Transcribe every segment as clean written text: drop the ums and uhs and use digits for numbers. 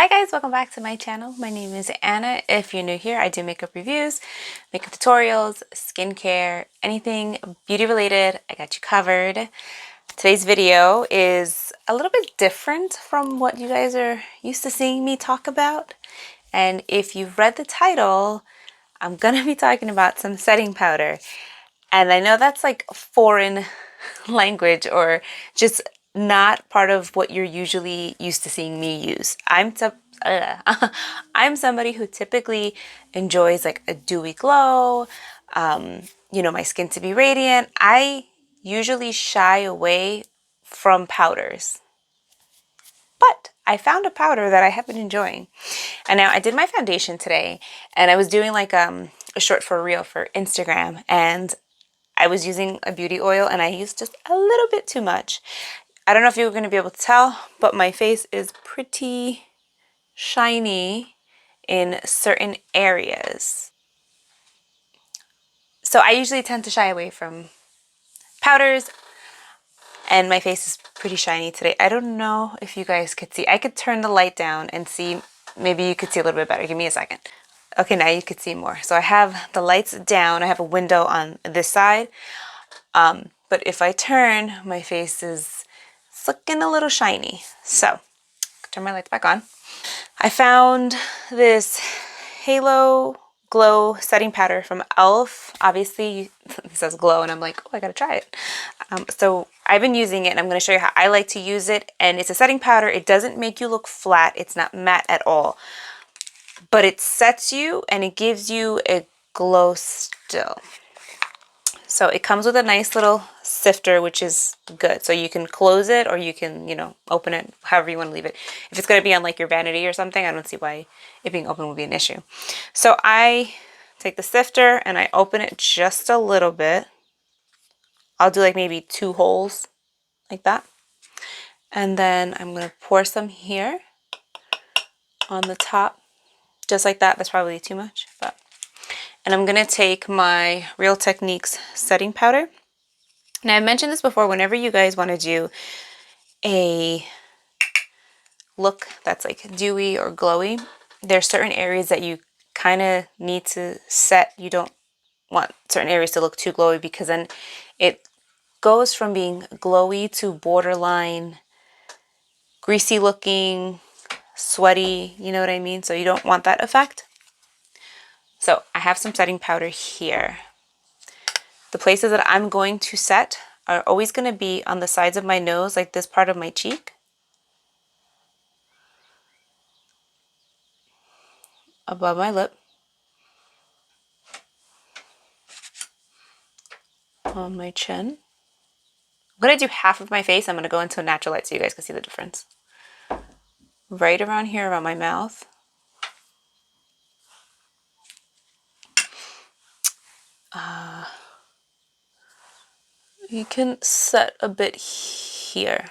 Hi guys, welcome back to my channel. My name is Anna. If you're new here, I do makeup reviews, makeup tutorials, skincare, anything beauty related, I got you covered. Today's video is a little bit different from what you guys are used to seeing me talk about. And if you've read the title, I'm gonna be talking about some setting powder. And I know that's like a foreign language or just not part of what you're usually used to seeing me use. I'm somebody who typically enjoys like a dewy glow, my skin to be radiant. I usually shy away from powders. But I found a powder that I have been enjoying. And now I did my foundation today and I was doing like a short for a reel for Instagram, and I was using a beauty oil and I used just a little bit too much. I don't know if you're going to be able to tell, but my face is pretty shiny in certain areas. So I usually tend to shy away from powders, and my face is pretty shiny today. I don't know if you guys could see. I could turn the light down and see. Maybe you could see a little bit better. Give me a second. Okay, now you could see more. So I have the lights down. I have a window on this side. But if I turn, my face is looking a little shiny. So, turn my lights back on. I found this Halo Glow setting powder from e.l.f. Obviously, it says glow, and I'm like, oh, I gotta try it. So I've been using it, and I'm gonna show you how I like to use it. And it's a setting powder. It doesn't make you look flat. It's not matte at all. But it sets you, and it gives you a glow still. So it comes with a nice little sifter, which is good. So you can close it or you can, open it however you want to leave it. If it's going to be on like your vanity or something, I don't see why it being open would be an issue. So I take the sifter and I open it just a little bit. I'll do like maybe 2 holes like that. And then I'm going to pour some here on the top, just like that. That's probably too much, but. And I'm going to take my Real Techniques setting powder. Now, I mentioned this before, whenever you guys want to do a look that's like dewy or glowy, there's certain areas that you kind of need to set. You don't want certain areas to look too glowy, because then it goes from being glowy to borderline greasy looking, sweaty, you know what I mean? So you don't want that effect. So I have some setting powder here. The places that I'm going to set are always going to be on the sides of my nose, like this part of my cheek, above my lip, on my chin. I'm going to do half of my face. I'm going to go into a natural light so you guys can see the difference. Right around here, around my mouth. You can set a bit here.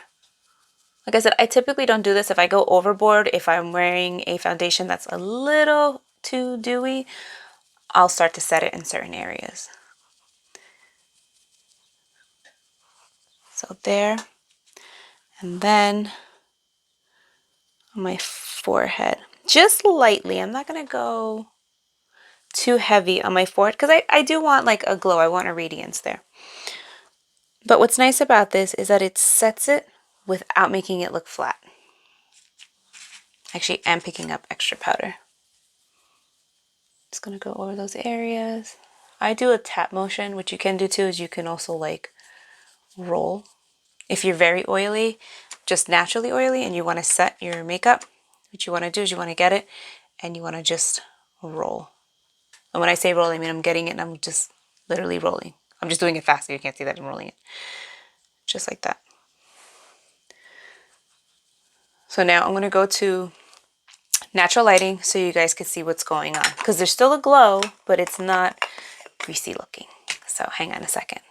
Like I said, I typically don't do this. If I go overboard, if I'm wearing a foundation that's a little too dewy, I'll start to set it in certain areas. So there. And then on my forehead, just lightly. I'm not going to go too heavy on my forehead because I do want like a glow. I want a radiance there. But what's nice about this is that it sets it without making it look flat. Actually, I'm picking up extra powder. Just going to go over those areas. I do a tap motion. What you can do too is you can also like roll. If you're very oily, just naturally oily, and you want to set your makeup, what you want to do is you want to get it and you want to just roll. And when I say roll, I mean I'm getting it and I'm just literally rolling. I'm just doing it fast so you can't see that I'm rolling it. Just like that. So now I'm going to go to natural lighting so you guys can see what's going on. Because there's still a glow, but it's not greasy looking. So hang on a second.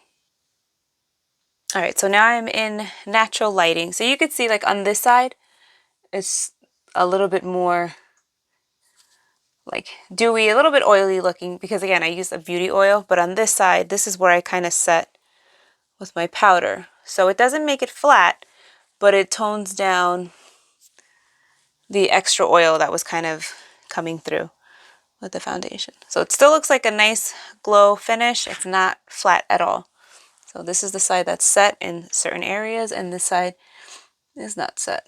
Alright, so now I'm in natural lighting. So you could see like on this side, it's a little bit more like dewy, a little bit oily looking, because again, I use a beauty oil, but on this side, this is where I kind of set with my powder. So it doesn't make it flat, but it tones down the extra oil that was kind of coming through with the foundation. So it still looks like a nice glow finish. It's not flat at all. So this is the side that's set in certain areas, and this side is not set.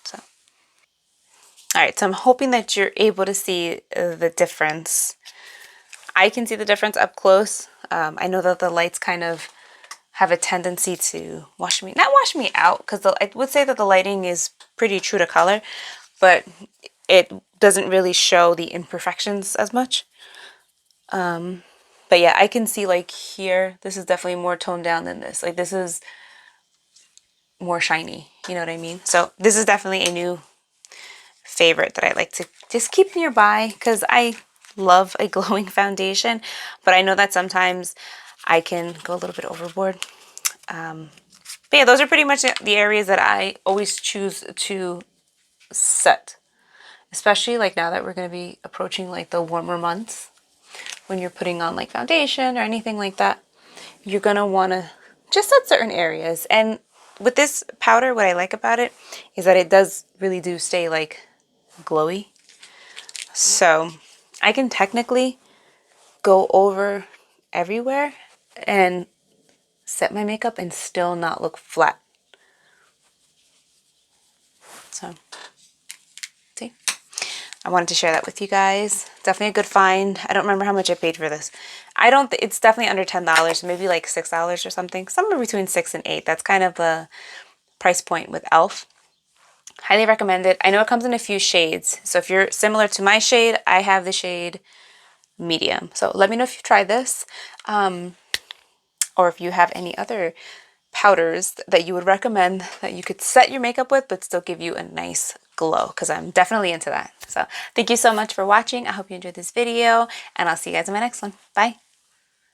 So, all right, so I'm hoping that you're able to see the difference. I can see the difference up close. I know that the lights kind of have a tendency to not wash me out, because I would say that the lighting is pretty true to color, but it doesn't really show the imperfections as much. But yeah, I can see like here, this is definitely more toned down than this. Like this is more shiny, you know what I mean? So this is definitely a new favorite that I like to just keep nearby, because I love a glowing foundation, but I know that sometimes I can go a little bit overboard. But yeah, those are pretty much the areas that I always choose to set, especially like now that we're going to be approaching like the warmer months. When you're putting on like foundation or anything like that, you're going to want to just set certain areas. And with this powder, what I like about it is that it does really do stay like glowy. So I can technically go over everywhere and set my makeup and still not look flat. So see, I wanted to share that with you guys. Definitely a good find. I don't remember how much I paid for this. I don't, it's definitely under $10, maybe like $6 or something, somewhere between 6 and 8. That's kind of the price point with e.l.f. Highly recommend it. I know it comes in a few shades. So if you're similar to my shade, I have the shade medium. So let me know if you've tried this, or if you have any other powders that you would recommend that you could set your makeup with but still give you a nice glow, because I'm definitely into that. So thank you so much for watching. I hope you enjoyed this video, and I'll see you guys in my next one. Bye.